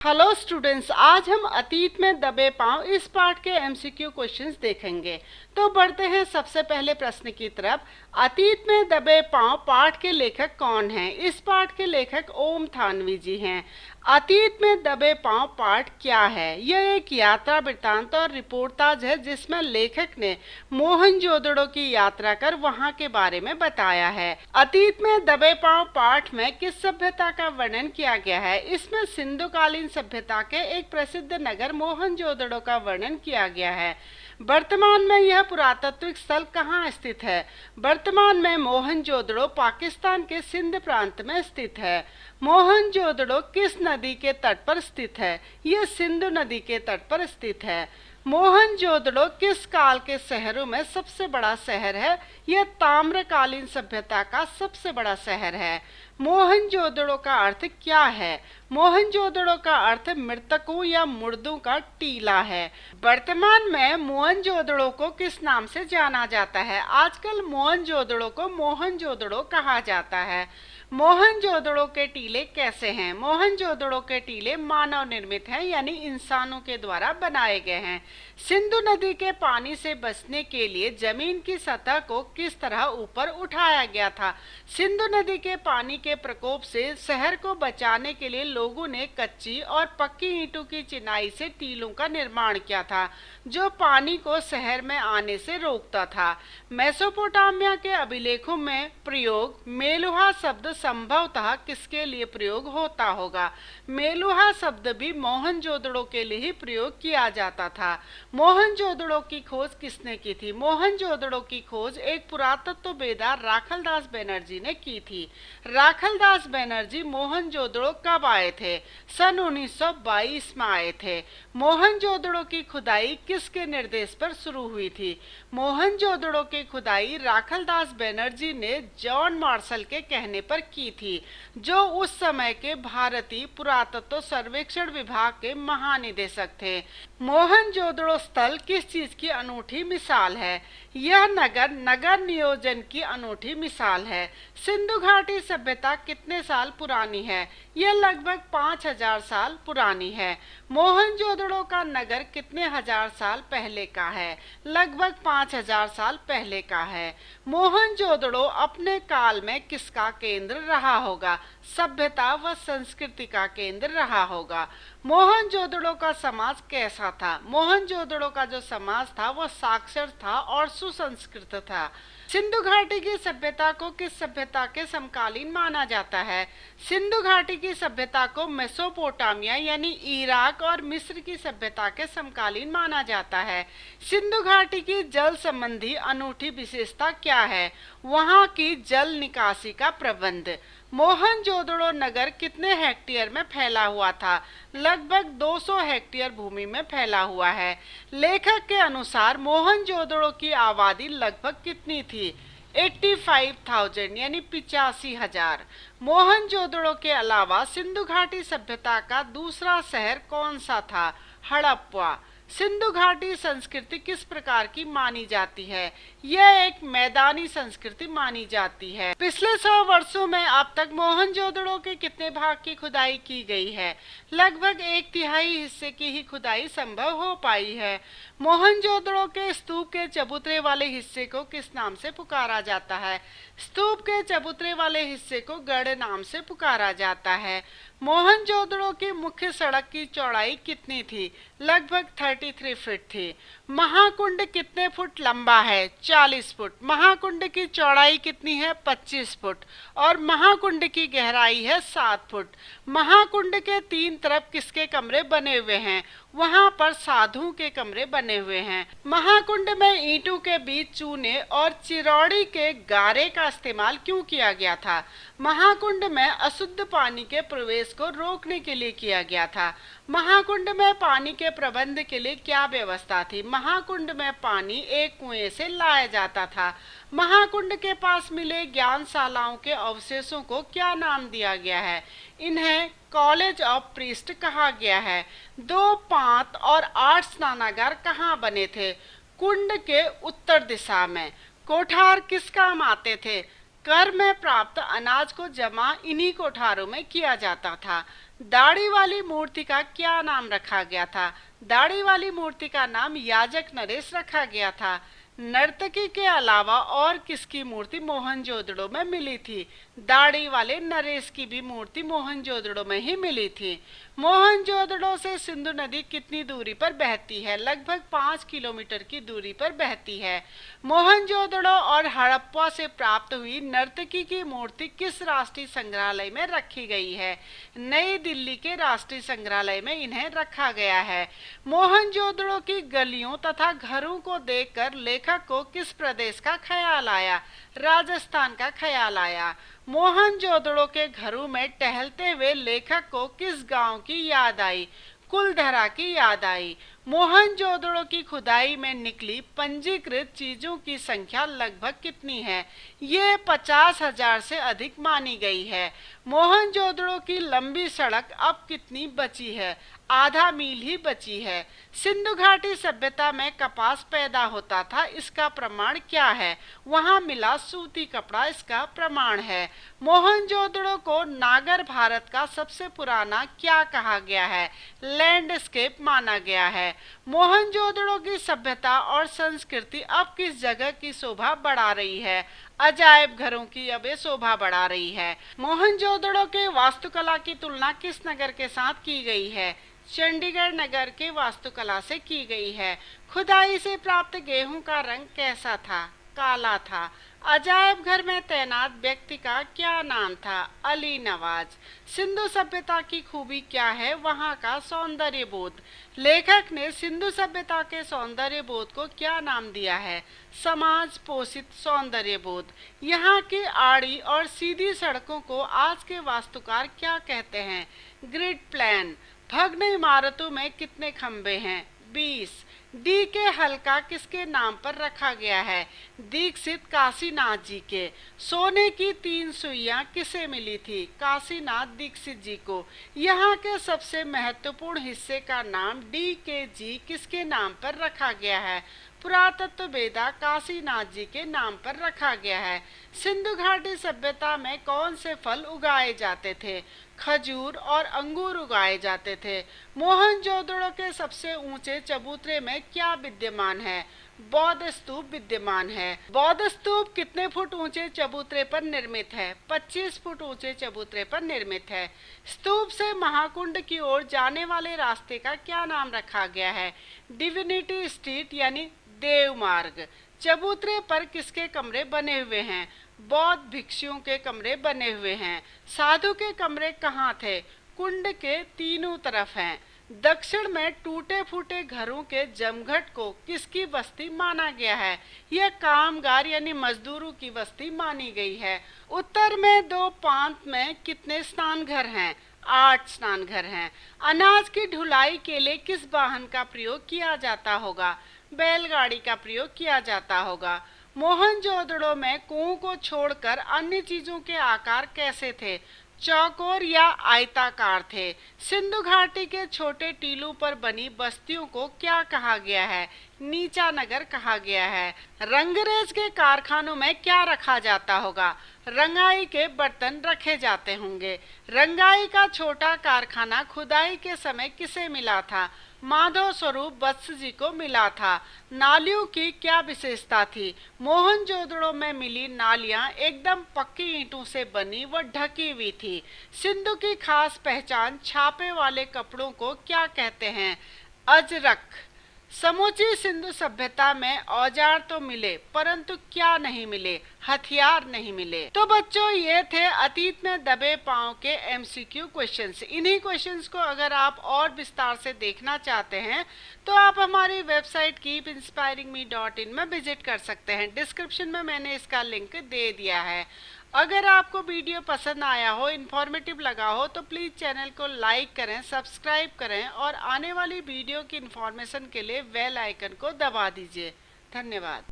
Hello students, आज हम अतीत में दबे पांव इस पार्ट के एमसीक्यू क्वेश्चंस देखेंगे। तो बढ़ते हैं सबसे पहले प्रश्न की तरफ। अतीत में दबे पांव पाठ के लेखक कौन हैं? इस पाठ के लेखक ओम थानवी जी हैं। अतीत में दबे पांव पाठ क्या है? यह एक यात्रा वृत्तांत और रिपोर्टाज है जिसमें लेखक ने मोहनजोदड़ो की यात्रा कर वहां के बारे में बताया है। अतीत में दबे पांव पाठ में किस सभ्यता का वर्णन किया गया है? इसमें सिंधुकालीन सभ्यता के एक प्रसिद्ध नगर मोहनजोदड़ो का वर्णन किया गया है। वर्तमान में यह पुरातात्विक स्थल कहाँ स्थित है? वर्तमान में मोहनजोदड़ो पाकिस्तान के सिंध प्रांत में स्थित है। मोहनजोदड़ो किस नदी के तट पर स्थित है? यह सिंधु नदी के तट पर स्थित है। मोहनजोदड़ो किस काल के शहरों में सबसे बड़ा शहर है? यह ताम्रकालीन सभ्यता का सबसे बड़ा शहर है। मोहनजोदड़ो का अर्थ क्या है? मोहनजोदड़ो का अर्थ मृतकों या मुर्दों का टीला है। वर्तमान में मोहनजोदड़ो को किस नाम से जाना जाता है? आजकल मोहनजोदड़ो को मोहनजोदड़ो कहा जाता है। मोहनजोदड़ो के टीले कैसे हैं? मोहनजोदड़ो के टीले मानव निर्मित हैं, यानी इंसानों के द्वारा बनाए गए हैं। सिंधु नदी के पानी से बचने के लिए जमीन की सतह को किस तरह ऊपर उठाया गया था? सिंधु नदी के पानी के प्रकोप से शहर को बचाने के लिए लोगों ने कच्ची और पक्की ईंटों की चिनाई से टीलों का निर्माण किया था, जो पानी को शहर में आने से रोकता था। मेसोपोटामिया के अभिलेखों में प्रयोग मेलुहा शब्द संभवतः किसके लिए प्रयोग होता होगा? मेलुहा शब्द भी मोहनजोदड़ो के लिए ही प्रयोग किया जाता था। मोहनजोदड़ो की खोज किसने की थी? मोहनजोदड़ो की खोज एक पुरातत्ववेदा राखलदास बनर्जी ने की थी। राखलदास बनर्जी मोहनजोदड़ो कब आए थे? सन 1922 में आए थे। मोहनजोदड़ो की खुदाई किसके निर्देश पर शुरू हुई थी? मोहनजोदड़ो की खुदाई राखलदास बनर्जी ने जॉन मार्शल के कहने पर की थी, जो उस समय के भारतीय पुरातत्व सर्वेक्षण विभाग के महानिदेशक थे। मोहनजोदड़ो स्थल किस चीज की अनूठी मिसाल है? यह नगर नियोजन की अनूठी मिसाल है। सिंधु घाटी सभ्यता कितने साल पुरानी है? यह लगभग 5000 साल पुरानी है। मोहनजोदड़ो का नगर कितने हजार साल पहले का है? लगभग 5000 साल पहले का है। मोहनजोदड़ो अपने काल में किसका केंद्र रहा होगा? सभ्यता व संस्कृति का केंद्र रहा होगा। मोहनजोदड़ो का समाज कैसा था? मोहनजोदड़ो का जो समाज था वह साक्षर था और सुसंस्कृत था। सिंधु घाटी की सभ्यता को किस सभ्यता के समकालीन माना जाता है? सिंधु घाटी की सभ्यता को मेसोपोटामिया यानी इराक और मिस्र की सभ्यता के समकालीन माना जाता है। सिंधु घाटी की जल संबंधी अनूठी विशेषता क्या है? वहां की जल निकासी का प्रबंध। मोहनजोदड़ो नगर कितने हेक्टेयर में फैला हुआ था? लगभग 200 हेक्टेयर भूमि में फैला हुआ है। लेखक के अनुसार मोहनजोदड़ो की आबादी लगभग कितनी थी? 85,000 यानी 85,000। मोहनजोदड़ो के अलावा सिंधु घाटी सभ्यता का दूसरा शहर कौन सा था? हड़प्पा। सिंधु घाटी संस्कृति किस प्रकार की मानी जाती है? यह एक मैदानी संस्कृति मानी जाती है। पिछले 100 वर्षों में अब तक मोहनजोदड़ो के कितने भाग की खुदाई की गई है? लगभग 1/3 हिस्से की ही खुदाई संभव हो पाई है। मोहनजोदड़ो के स्तूप के चबूतरे वाले हिस्से को किस नाम से पुकारा जाता है? स्तूप के चबूतरे वाले हिस्से को गढ़ नाम से पुकारा जाता है। मोहनजोदड़ो की मुख्य सड़क की चौड़ाई कितनी थी? लगभग 33 फीट थी। महाकुंड कितने फुट लंबा है? 40 फुट। महाकुंड की चौड़ाई कितनी है? 25 फुट। और महाकुंड की गहराई है 7 फुट। महाकुंड के 3 तरफ किसके कमरे बने हुए हैं? वहां पर साधुओं के कमरे बने हुए हैं। महाकुंड में ईंटों के बीच चूने और चिरौड़ी के गारे का इस्तेमाल क्यों किया गया था? महाकुंड में अशुद्ध पानी के प्रवेश को रोकने के लिए किया गया था। महाकुंड में पानी के प्रबंध के लिए क्या व्यवस्था थी? महाकुंड में पानी एक कुएं से लाया जाता था। महाकुंड के पास मिले ज्ञानशालाओं के अवशेषों को क्या नाम दिया गया है? इन्हें कॉलेज ऑफ प्रीस्ट कहा गया है। 2 पांत और 8 स्नानागार कहाँ बने थे? कुंड के उत्तर दिशा में। कोठार किस काम आते थे? कर में प्राप्त अनाज को जमा इन्हीं कोठारों में किया जाता था। दाढ़ी वाली मूर्ति का क्या नाम रखा गया था? दाढ़ी वाली मूर्ति का नाम याजक नरेश रखा गया था। नर्तकी के अलावा और किसकी मूर्ति मोहनजोदड़ो में मिली थी? दाढ़ी वाले नरेश की भी मूर्ति मोहनजोदड़ो में ही मिली थी। मोहनजोदड़ो से सिंधु नदी कितनी दूरी पर बहती है? लगभग 5 किलोमीटर की दूरी पर बहती है। मोहनजोदड़ो और हड़प्पा से प्राप्त हुई नर्तकी की मूर्ति किस राष्ट्रीय संग्रहालय में रखी गई है? नई दिल्ली के राष्ट्रीय संग्रहालय में इन्हें रखा गया है। मोहनजोदड़ो की गलियों तथा घरों को देखकर लेखक को किस प्रदेश का ख्याल आया? राजस्थान का ख्याल आया। मोहनजोदड़ो के घरों में टहलते हुए लेखक को किस गांव की याद आई? कुलधरा की याद आई। मोहनजोदड़ो की खुदाई में निकली पंजीकृत चीजों की संख्या लगभग कितनी है? ये 50,000 से अधिक मानी गई है। मोहनजोदड़ो की लंबी सड़क अब कितनी बची है? आधा मील ही बची है। सिंधु घाटी सभ्यता में कपास पैदा होता था, इसका प्रमाण क्या है? वहां मिला सूती कपड़ा, इसका प्रमाण है। मोहनजोदड़ो को नागर भारत का सबसे पुराना क्या कहा गया है? लैंडस्केप माना गया है। मोहनजोदड़ो की सभ्यता और संस्कृति अब किस जगह की शोभा बढ़ा रही है? अजायब घरों की अब ये शोभा बढ़ा रही है। मोहनजोदड़ो के वास्तुकला की तुलना किस नगर के साथ की गई है? चंडीगढ़ नगर के वास्तुकला से की गई है। खुदाई से प्राप्त गेहूं का रंग कैसा था? काला था। अजायब घर में तैनात व्यक्ति का क्या नाम था? अली नवाज। सिंधु सभ्यता की खूबी क्या है? वहां का सौंदर्य बोध। लेखक ने सिंधु सभ्यता के सौंदर्य बोध को क्या नाम दिया है? समाज पोषित सौंदर्य बोध। यहाँ की आड़ी और सीधी सड़कों को आज के वास्तुकार क्या कहते हैं? Grid plan. भग्न इमारतों में कितने खंबे हैं? 20। डी के हल्का किसके नाम पर रखा गया है? दीक्षित काशीनाथ जी के। सोने की 3 सुइयां किसे मिली थी? काशीनाथ दीक्षित जी को। यहाँ के सबसे महत्वपूर्ण हिस्से का नाम डी के जी किसके नाम पर रखा गया है? पुरातत्व वेदा काशीनाथ जी के नाम पर रखा गया है। सिंधु घाटी सभ्यता में कौन से फल उगाए जाते थे? खजूर और अंगूर उगाए जाते थे। मोहनजोदड़ो के सबसे ऊंचे चबूतरे में क्या विद्यमान है? बौद्ध स्तूप विद्यमान है। बौद्ध स्तूप कितने फुट ऊंचे चबूतरे पर निर्मित है? 25 फुट ऊंचे चबूतरे पर निर्मित है। स्तूप से महाकुंड की ओर जाने वाले रास्ते का क्या नाम रखा गया है? डिविनिटी स्ट्रीट यानी देव मार्ग। चबूतरे पर किसके कमरे बने हुए हैं? बौद्ध भिक्षुओं के कमरे बने हुए हैं। साधु के कमरे कहाँ थे? कुंड के तीनों तरफ हैं। दक्षिण में टूटे फूटे घरों के जमघट को किसकी बस्ती माना गया है? यह कामगार यानी मजदूरों की बस्ती मानी गई है। उत्तर में 2 प्रांत में कितने स्नान घर हैं? 8 स्नान घर हैं। अनाज की ढुलाई के लिए किस वाहन का प्रयोग किया जाता होगा? बैलगाड़ी का प्रयोग किया जाता होगा। मोहनजोदड़ो में कुओं को छोड़कर अन्य चीजों के आकार कैसे थे? चौकोर या आयताकार थे। सिंधु घाटी के छोटे टीलों पर बनी बस्तियों को क्या कहा गया है? नीचा नगर कहा गया है। रंगरेज के कारखानों में क्या रखा जाता होगा? रंगाई के बर्तन रखे जाते होंगे। रंगाई का छोटा कारखाना खुदाई के समय किसे मिला था? माधव स्वरूप वत्स जी को मिला था। नालियों की क्या विशेषता थी? मोहनजोदड़ो में मिली नालियां एकदम पक्की ईंटों से बनी व ढकी हुई थी। सिंधु की खास पहचान छापे वाले कपड़ों को क्या कहते हैं? अजरक। समूची सिंधु सभ्यता में औजार तो मिले परंतु क्या नहीं मिले? हथियार नहीं मिले। तो बच्चों ये थे अतीत में दबे पांव के एमसीक्यू क्वेश्चंस। इन्हीं क्वेश्चंस को अगर आप और विस्तार से देखना चाहते हैं तो आप हमारी वेबसाइट keepinspiringme.in में विजिट कर सकते हैं। डिस्क्रिप्शन में मैंने इसका लिंक दे दिया है। अगर आपको वीडियो पसंद आया हो, इन्फॉर्मेटिव लगा हो तो प्लीज़ चैनल को लाइक करें, सब्सक्राइब करें और आने वाली वीडियो की इन्फॉर्मेशन के लिए बेल आइकन को दबा दीजिए। धन्यवाद।